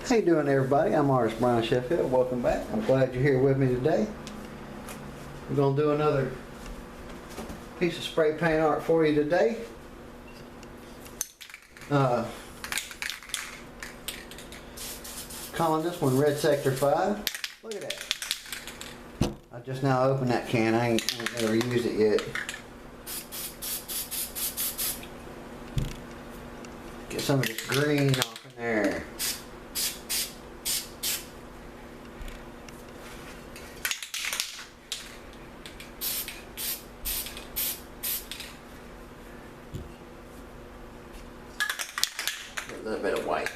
How you doing, everybody? I'm Artist Brian Sheffield. Welcome back. I'm glad you're here with me today. We're going to do another piece of spray paint art for you today. Calling this one Red Sector 5. Look at that. I just now opened that can. I ain't never used it yet. Get some of this green off in there. A little bit of white.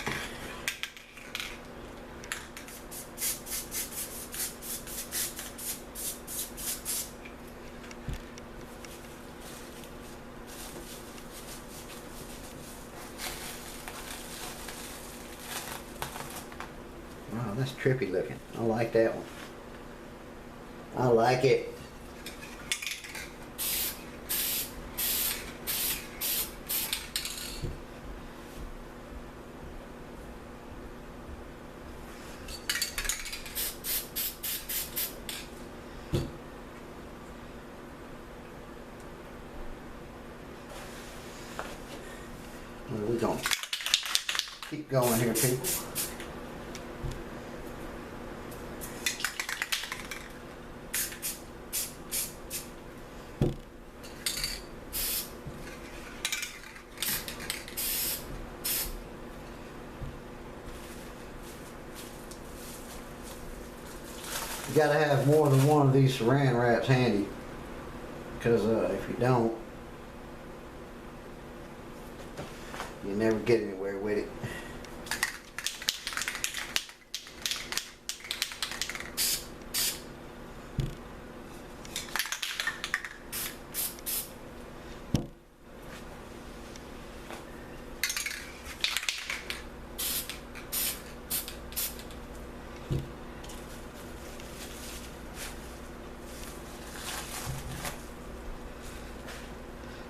Wow, that's trippy looking. I like that one. I like it. We're going to keep going here, people. You got to have more than one of these saran wraps handy, because if you don't, you never get anywhere with it.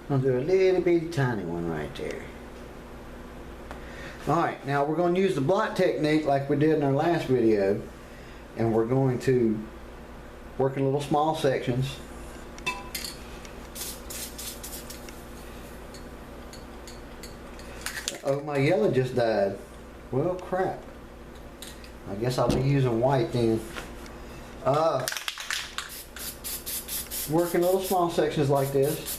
I'll do a little bitty tiny one right there. Alright, now we're going to use the blot technique like we did in our last video, and we're going to work in little small sections. Oh, my yellow just died. Well, crap. I guess I'll be using white then. Work in little small sections like this.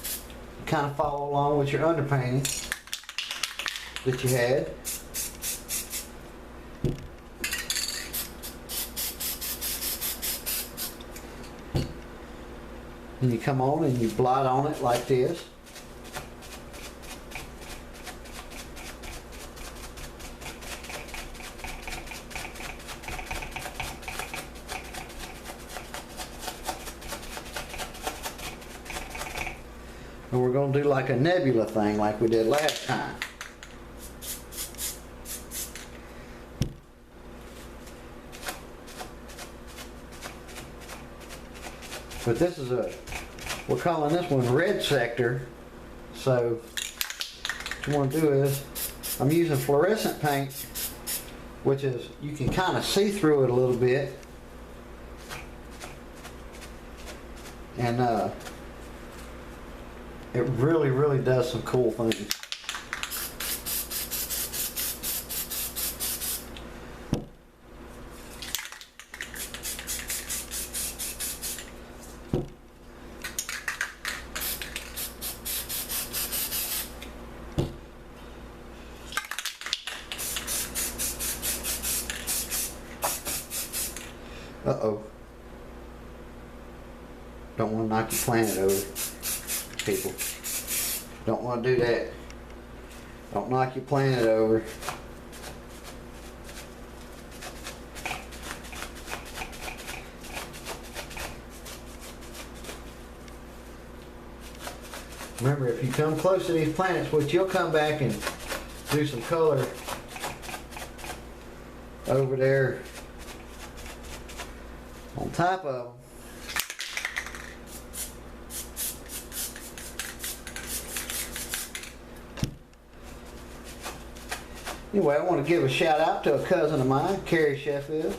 Kind of follow along with your underpainting that you had. And you come on and you blot on it like this. And we're going to do like a nebula thing like we did last time. But this is we're calling this one Red Sector. So what you want to do is, I'm using fluorescent paint, which is, you can kind of see through it a little bit. And it really does some cool things. Uh-oh. Don't want to knock your planet over, people. Don't want to do that. Don't knock your planet over. Remember, if you come close to these planets, which you'll come back and do some color over there on top of them. Anyway, I want to give a shout out to a cousin of mine, Carrie Sheffield.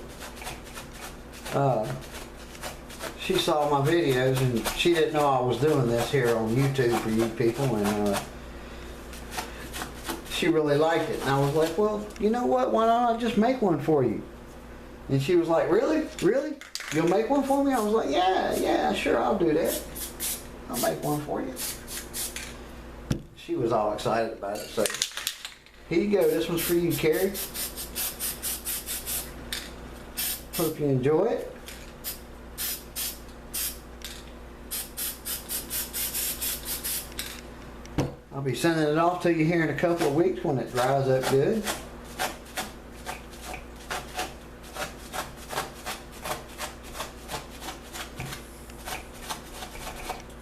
She saw my videos and she didn't know I was doing this here on YouTube for you people, and she really liked it. And I was like, well, you know what, why don't I just make one for you? And she was like, really? Really? You'll make one for me? I was like, yeah, sure, I'll do that. I'll make one for you. She was all excited about it, so here you go. This one's for you, Carrie. Hope you enjoy it. I'll be sending it off to you here in a couple of weeks when it dries up good.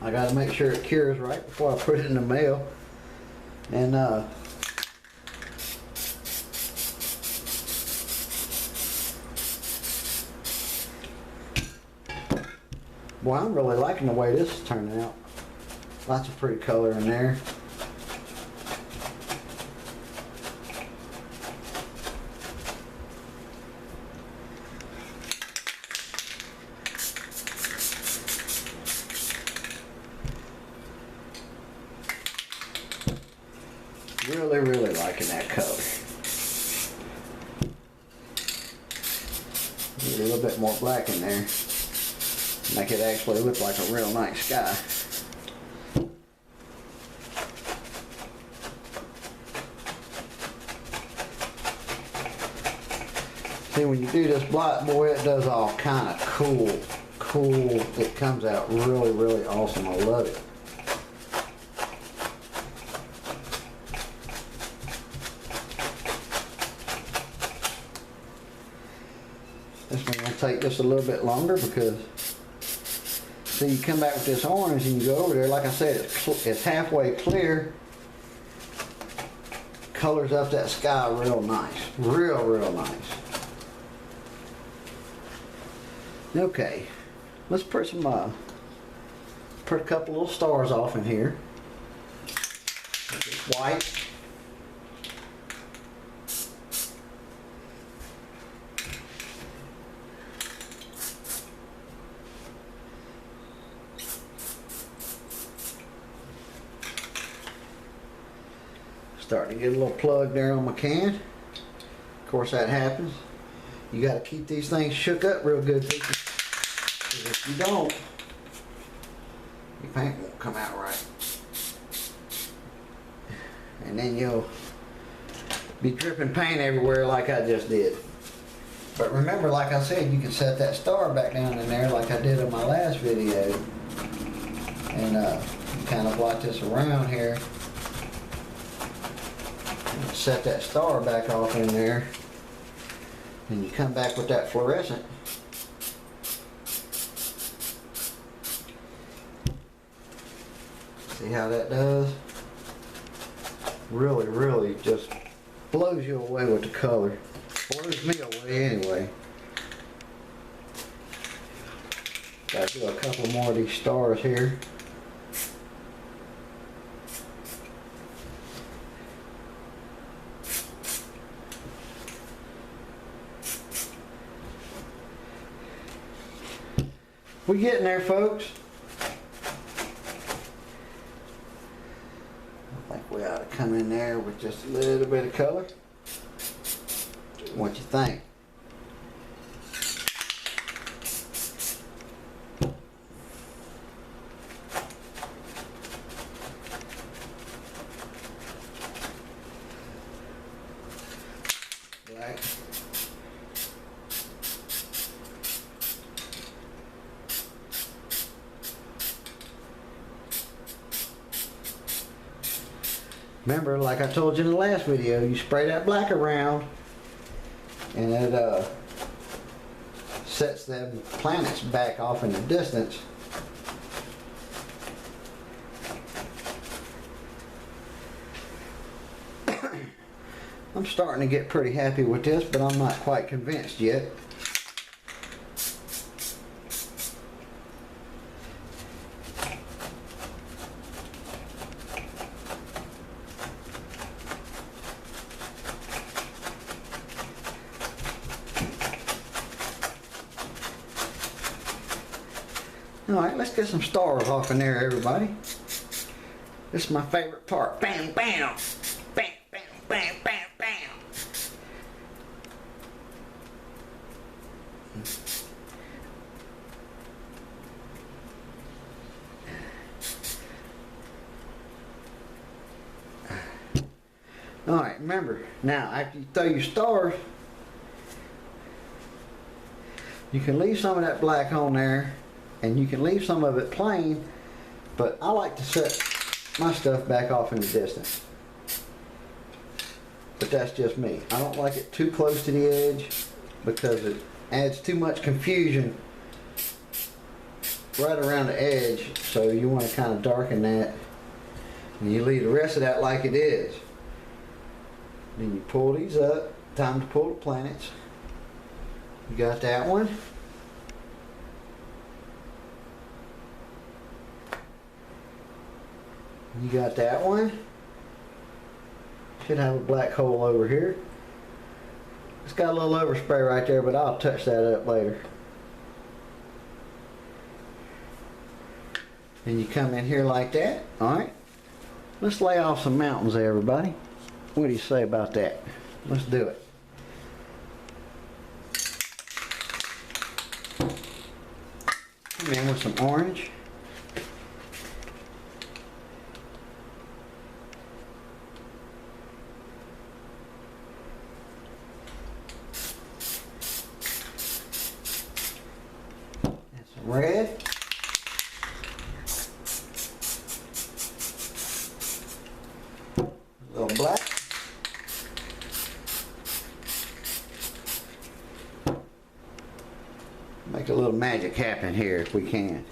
I got to make sure it cures right before I put it in the mail. And boy, I'm really liking the way this is turning out. Lots of pretty color in there. Really liking that color. Get a little bit more black in there. Make it actually look like a real nice sky. See, when you do this black, boy, it does all kind of cool. It comes out really awesome. I love it. This one will take just a little bit longer because, see, you come back with this orange and you go over there. Like I said, it's halfway clear. Colors up that sky real nice. Real nice. Okay, let's put some, put a couple little stars off in here. It's white. Starting to get a little plug there on my can. Of course that happens. You got to keep these things shook up real good, people. Because if you don't, your paint won't come out right. And then you'll be dripping paint everywhere like I just did. But remember, like I said, you can set that star back down in there like I did in my last video. And kind of blot this around here. Set that star back off in there, and you come back with that fluorescent. See how that does? Really just blows you away with the color. Blows me away anyway. Gotta do a couple more of these stars here. We're getting there, folks. I think we ought to come in there with just a little bit of color. What you think? Black. Remember, like I told you in the last video, you spray that black around and it sets them planets back off in the distance. I'm starting to get pretty happy with this, but I'm not quite convinced yet. Alright, let's get some stars off in there, everybody. This is my favorite part. Bam, bam! Bam, bam, bam, bam, bam! Alright, remember, now after you throw your stars, you can leave some of that black on there, and you can leave some of it plain, but I like to set my stuff back off in the distance. But that's just me. I don't like it too close to the edge because it adds too much confusion right around the edge, so you want to kind of darken that, and you leave the rest of that like it is. Then you pull these up. Time to pull the planets. You got that one. You got that one. Should have a black hole over here. It's got a little overspray right there, but I'll touch that up later. Then you come in here like that. Alright. Let's lay off some mountains, everybody. What do you say about that? Let's do it. Come in with some orange. And some red. A little black. Make a little magic happen here if we can.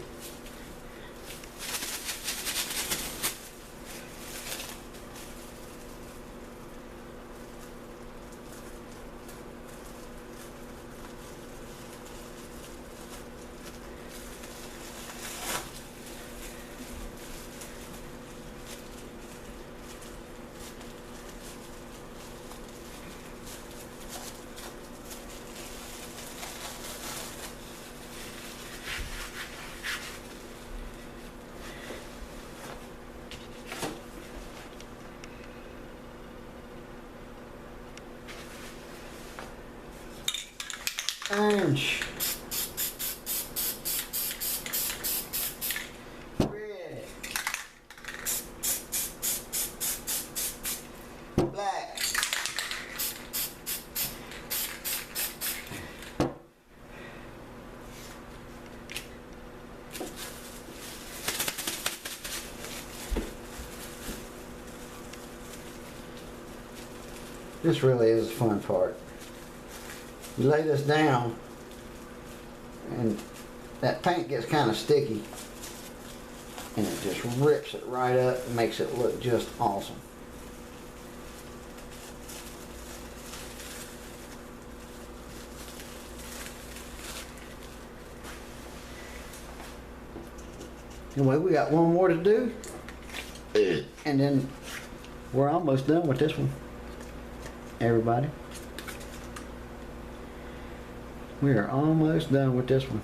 Orange, red, black, this really is the fun part. You lay this down and that paint gets kind of sticky and it just rips it right up and makes it look just awesome. Anyway, we got one more to do and then we're almost done with this one, everybody. We are almost done with this one.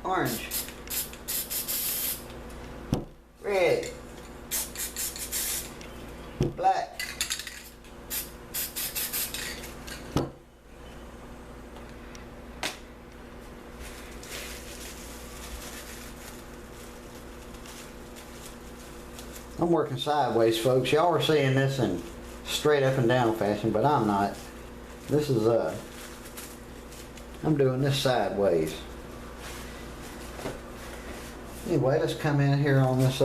Orange, red, black, I'm working sideways, folks. Y'all are seeing this in straight up and down fashion, but I'm not. This is I'm doing this sideways. Anyway, let's come in here on this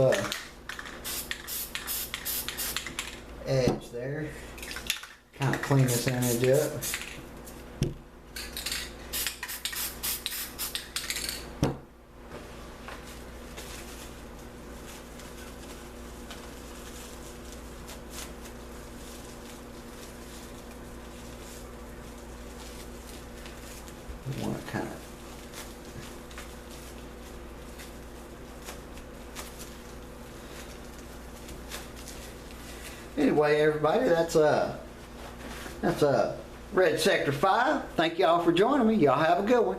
edge there. Kind of clean this image up. We want to kind of anyway, everybody, that's Red Sector 5. Thank y'all for joining me. Y'all have a good one.